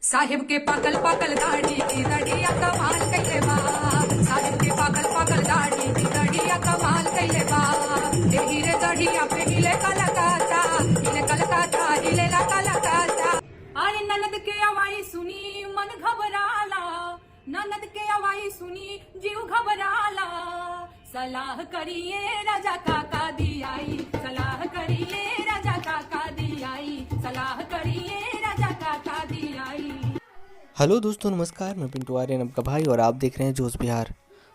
साहिब के पागल पागल दाढ़ी की दढ़िया कमाल कइले बा। साहिब के पागल पागल दाढ़ी की दढ़िया कमाल कइले बा। एही रे दढ़िया पे हिले कलकाता, हिले कलकाता, हिले ला कलकाता। अरे ननद के आवाज़ सुनी मन घबराला, ननद के आवाज़ सुनी जीव घबराला। सलाह करिए राजा काका दी आई, सलाह करिए राजा काका दी आई, सलाह करिए राजा काका दी आई। हेलो दोस्तों, नमस्कार। मैं पिंटू आर्यन आपका भाई और आप देख रहे हैं जोश बिहार।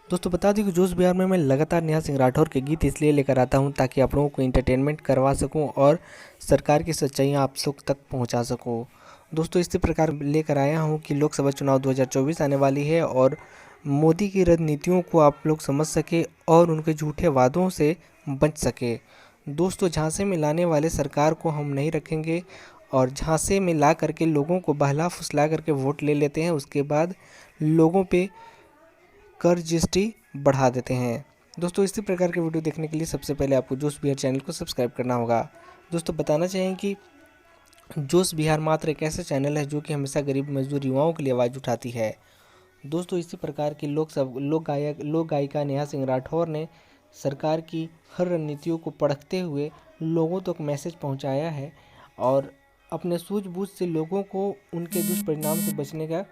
दोस्तों बता दें कि जोश बिहार में मैं लगातार नेहा सिंह राठौर के गीत इसलिए लेकर आता हूं ताकि आप लोगों को इंटरटेनमेंट करवा सकूं और सरकार की सच्चाइयां आप लोग तक पहुंचा सकूं। दोस्तों इसी प्रकार लेकर आया हूं कि लोकसभा चुनाव 2024 आने वाली है और मोदी की रणनीतियों को आप लोग समझ सके और उनके झूठे वादों से बच सके। दोस्तों झांसे में लाने वाले सरकार को हम नहीं रखेंगे और झांसे में ला करके लोगों को बहला फुसला करके वोट ले लेते हैं, उसके बाद लोगों पे कर जीएसटी बढ़ा देते हैं। दोस्तों इसी प्रकार के वीडियो देखने के लिए सबसे पहले आपको जोश बिहार चैनल को सब्सक्राइब करना होगा। दोस्तों बताना चाहें कि जोश बिहार मात्र एक ऐसा चैनल है जो कि हमेशा गरीब मजदूर युवाओं के लिए आवाज़ उठाती है। दोस्तों इसी प्रकार की लोक गायिका नेहा सिंह राठौर ने सरकार की हर रणनीतियों को परखते हुए लोगों तक मैसेज पहुंचाया है और अपने सूझबूझ से लोगों को उनके दुष्परिणाम से बचने का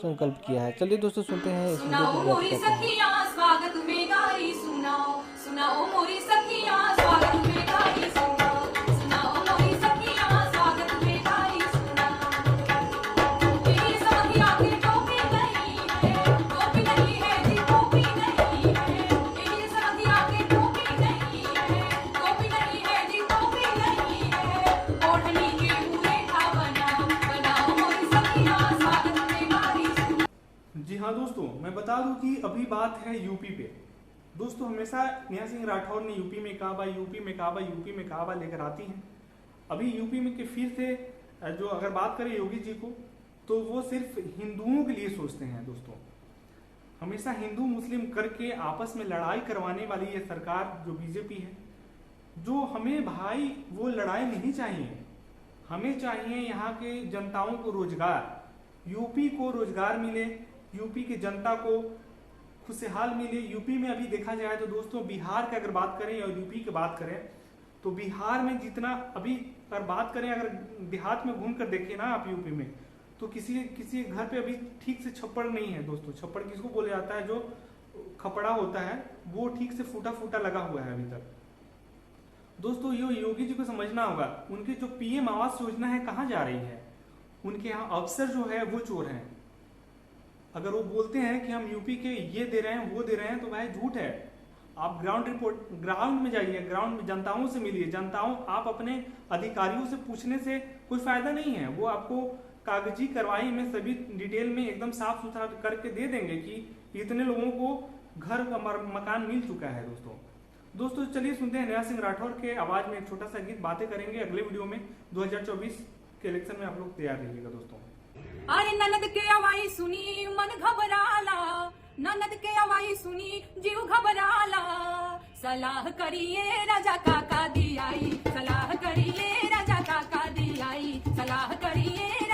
संकल्प किया है। चलिए दोस्तों सुनते हैं इस वीडियो को। मोरी सखियां स्वागत में गाई सुनाओ, सुनाओ मोरी सखियां स्वागत में गाई सुनाओ, सुनाओ मोरी सखियां स्वागत में गाई सुनाओ। ये सखियां की टोपी नहीं है, टोपी नहीं है जी, टोपी नहीं है। ये सखियां की टोपी नहीं है, टोपी नहीं है जी, टोपी नहीं है। ओढ़नी के मुरेठा बनाओ, बनाओ मोरी सखियां स्वागत में गाई सुनाओ। जी हाँ दोस्तों, मैं बता दूं कि अभी बात है यूपी पे। दोस्तों हमेशा नेहा सिंह राठौर ने यूपी में कहा बा, यूपी में कहा बा, यूपी में कहा बा लेकर आती हैं। अभी यूपी में के फिर से जो अगर बात करें योगी जी को, तो वो सिर्फ हिंदुओं के लिए सोचते हैं। दोस्तों हमेशा हिंदू मुस्लिम करके आपस में लड़ाई करवाने वाली ये सरकार जो बीजेपी है, जो हमें भाई वो लड़ाई नहीं चाहिए। हमें चाहिए यहाँ के जनताओं को रोजगार, यूपी को रोजगार मिले, यूपी की जनता को खुशहाल मिले। यूपी में अभी देखा जाए तो दोस्तों बिहार की अगर बात करें और यूपी की बात करें तो बिहार में जितना अभी अगर बात करें, अगर देहात में घूम कर देखें ना आप यूपी में, तो किसी घर पे अभी ठीक से छप्पड़ नहीं है। दोस्तों छप्पड़ किसको बोला जाता है? जो खपड़ा होता है वो ठीक से फूटा फूटा लगा हुआ है अभी तक। दोस्तों ये योगी जी को समझना होगा, उनकी जो पीएम आवास योजना है कहाँ जा रही है? उनके यहाँ अफसर जो है वो चोर हैं। अगर वो बोलते हैं कि हम यूपी के ये दे रहे हैं वो दे रहे हैं, तो भाई झूठ है। आप ग्राउंड में जाइए, ग्राउंड में जनताओं से मिलिए। जनताओं आप अपने अधिकारियों से पूछने से कोई फायदा नहीं है। वो आपको कागजी कार्रवाई में सभी डिटेल में एकदम साफ सुथरा करके दे देंगे कि इतने लोगों को घर मकान मिल चुका है। दोस्तों चलिए सुनते हैं नेहा सिंह राठौर के आवाज में एक छोटा सा गीत। बातें करेंगे अगले वीडियो में। 2024 के इलेक्शन में आप लोग तैयार रहिएगा दोस्तों। अरे ननद के आवाज़ सुनी मन घबराला, ननद के आवाज़ सुनी जीव घबराला। सलाह करिए राजा काका दी आई, सलाह करिए राजा काका दी आई, सलाह करिए